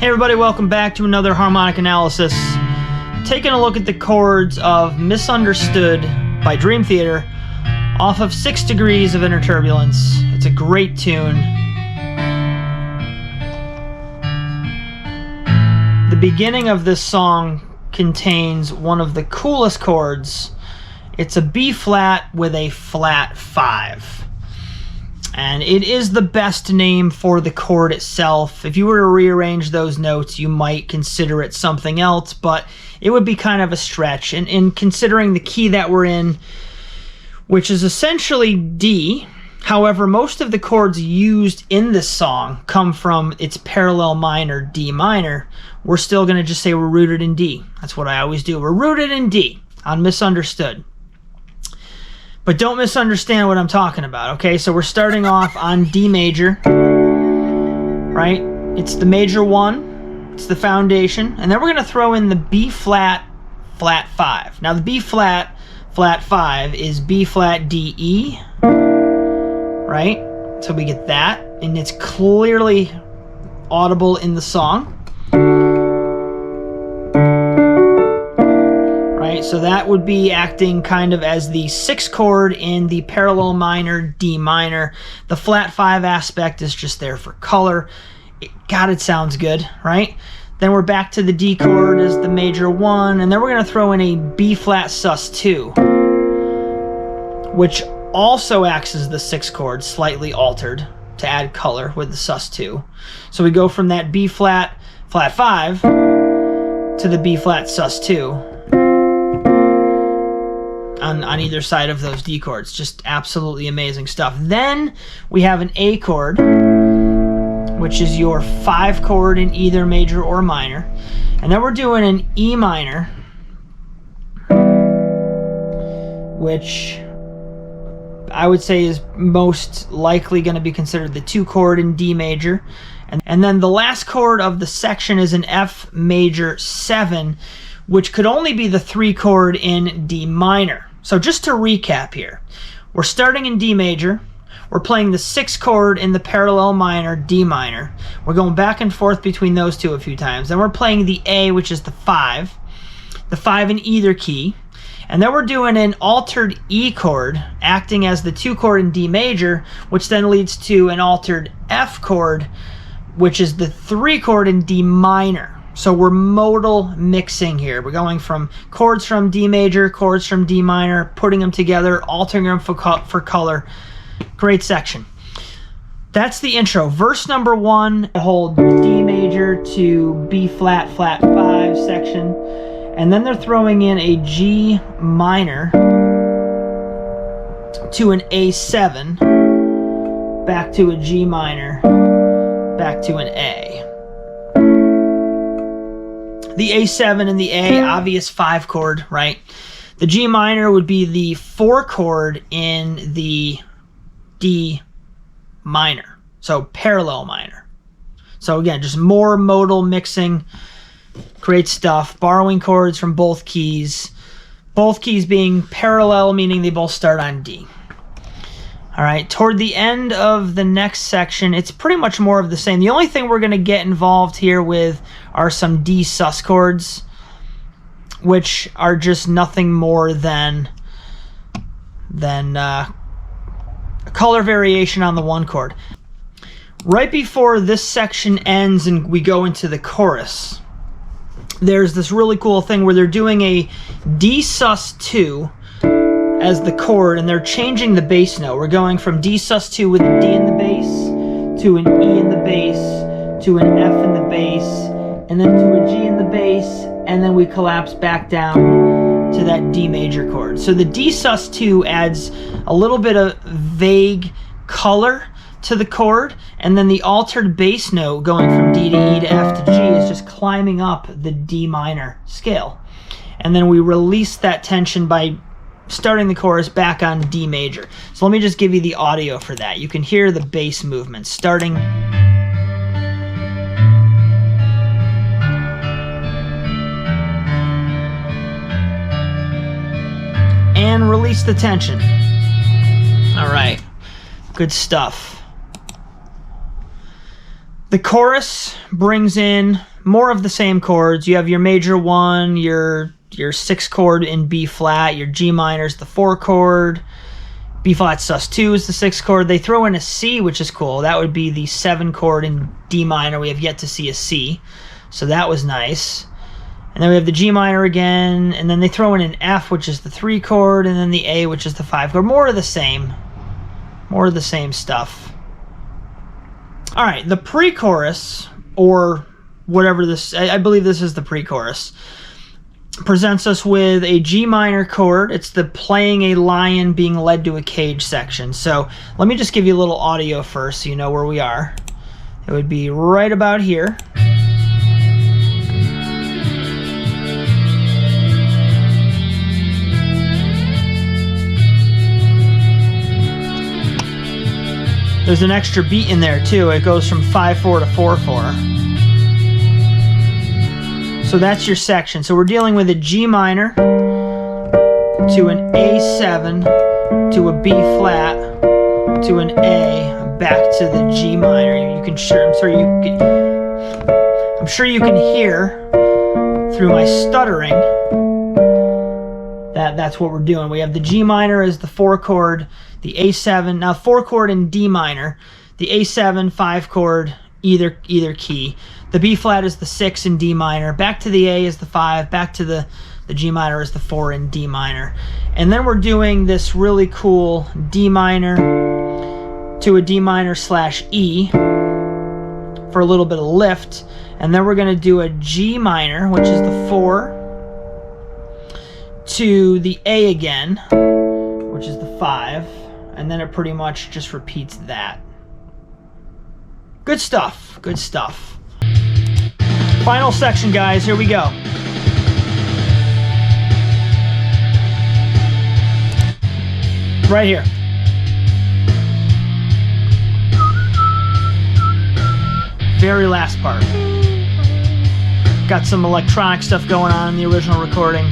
Hey everybody, welcome back to another harmonic analysis. Taking a look at the chords of Misunderstood by Dream Theater off of 6 Degrees of Inner Turbulence. It's a great tune. The beginning of this song contains one of the coolest chords. It's a B flat with a flat 5. And it is the best name for the chord itself. If you were to rearrange those notes, you might consider it something else, but it would be kind of a stretch. And in considering the key that we're in, which is essentially D, however, most of the chords used in this song come from its parallel minor, D minor. We're still going to just say we're rooted in D. That's what I always do. We're rooted in D on Misunderstood. But don't misunderstand what I'm talking about, okay? So we're starting off on D major, right? It's the major 1, it's the foundation, and then we're going to throw in the B flat, flat 5. Now the B flat, flat 5 is B flat, D, E, right? So we get that, and it's clearly audible in the song. So that would be acting kind of as the 6th chord in the parallel minor, D minor. The flat 5 aspect is just there for color. God, it sounds good, right? Then we're back to the D chord as the major 1, and then we're going to throw in a B flat sus 2, which also acts as the 6th chord, slightly altered to add color with the sus 2. So we go from that B flat, flat 5 to the B flat sus 2. On either side of those D chords. Just absolutely amazing stuff. Then we have an A chord, which is your 5 chord in either major or minor. And then we're doing an E minor, which I would say is most likely going to be considered the 2 chord in D major. And then the last chord of the section is an F major 7, which could only be the 3 chord in D minor. So just to recap here, we're starting in D major, we're playing the 6th chord in the parallel minor, D minor, we're going back and forth between those two a few times, then we're playing the A, which is the 5 in either key, and then we're doing an altered E chord, acting as the 2 chord in D major, which then leads to an altered F chord, which is the 3 chord in D minor. So we're modal mixing here. We're going from chords from D major, chords from D minor, putting them together, altering them for color. Great section. That's the intro. Verse number 1, I hold D major to B flat, flat 5 section. And then they're throwing in a G minor to an A7, back to a G minor, back to an A. The A7 and the A, obvious 5 chord, right? The G minor would be the 4 chord in the D minor, so parallel minor. So again, just more modal mixing, great stuff. Borrowing chords from both keys being parallel, meaning they both start on D. All right, toward the end of the next section, it's pretty much more of the same. The only thing we're going to get involved here with are some D sus chords, which are just nothing more than a color variation on the 1 chord. Right before this section ends and we go into the chorus, there's this really cool thing where they're doing a D sus 2 as the chord, and they're changing the bass note. We're going from D sus 2 with a D in the bass, to an E in the bass, to an F in the bass, and then to a G in the bass, and then we collapse back down to that D major chord. So the D sus 2 adds a little bit of vague color to the chord, and then the altered bass note going from D to E to F to G is just climbing up the D minor scale. And then we release that tension by starting the chorus back on D major. So let me just give you the audio for that. You can hear the bass movement starting. And release the tension. All right, good stuff. The chorus brings in more of the same chords. You have your major 1, your 6 chord in B flat, your G minor is the 4 chord, B flat sus2 is the 6 chord. They throw in a C, which is cool. That would be the 7 chord in D minor. We have yet to see a C, so that was nice. And then we have the G minor again, and then they throw in an F, which is the 3 chord, and then the A, which is the 5 chord. More of the same. More of the same stuff. All right, the pre-chorus, or whatever this, I believe this is the pre-chorus, presents us with a G minor chord. It's the playing a lion being led to a cage section. So let me just give you a little audio first so you know where we are. It would be right about here. There's an extra beat in there too. It goes from 5/4 to 4/4. So that's your section. So we're dealing with a G minor to an A7 to a B flat to an A back to the G minor. I'm sure you can hear through my stuttering that that's what we're doing. We have the G minor as the 4 chord, the A7, now 4 chord in D minor, the A7, 5 chord, either key. The B flat is the 6 in D minor, back to the A is the 5, back to the G minor is the 4 in D minor. And then we're doing this really cool D minor to a D minor / E for a little bit of lift. And then we're going to do a G minor, which is the 4, to the A again, which is the 5. And then it pretty much just repeats that. Good stuff, good stuff. Final section, guys, here we go. Right here. Very last part. Got some electronic stuff going on in the original recording.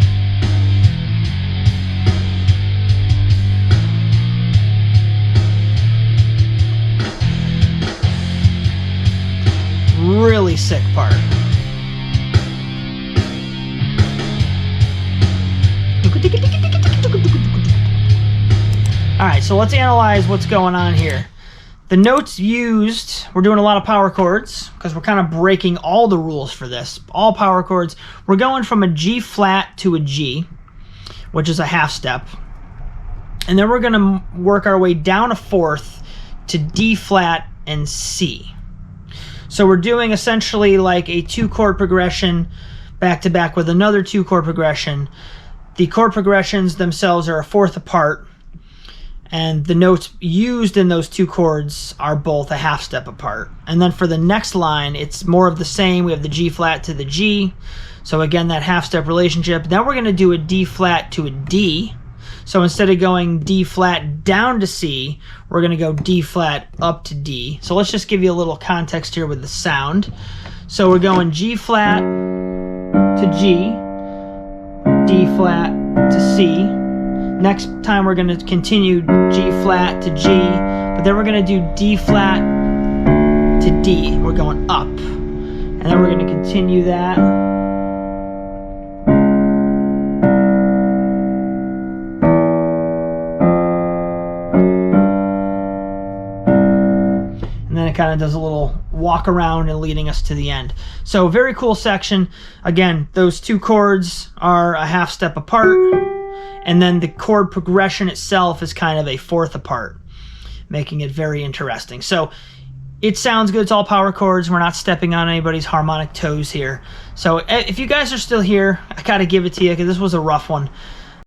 Really sick part. Alright, so let's analyze what's going on here. The notes used, we're doing a lot of power chords because we're kind of breaking all the rules for this. All power chords. We're going from a G flat to a G, which is a half step. And then we're going to work our way down a 4th to D flat and C. So we're doing essentially like a 2 chord progression back to back with another 2 chord progression. The chord progressions themselves are a 4th apart, and the notes used in those 2 chords are both a half step apart. And then for the next line, it's more of the same. We have the G flat to the G. So again, that half step relationship. Then we're going to do a D flat to a D. So instead of going D flat down to C, we're going to go D flat up to D. So let's just give you a little context here with the sound. So we're going G flat to G, D flat to C. Next time we're going to continue G flat to G, but then we're going to do D flat to D. We're going up. And then we're going to continue that. And then it kind of does a little walk around and leading us to the end. So very cool section. Again, those 2 chords are a half step apart, and then the chord progression itself is kind of a 4th apart, making it very interesting. So it sounds good. It's all power chords. We're not stepping on anybody's harmonic toes here. So if you guys are still here, I gotta give it to you because this was a rough one.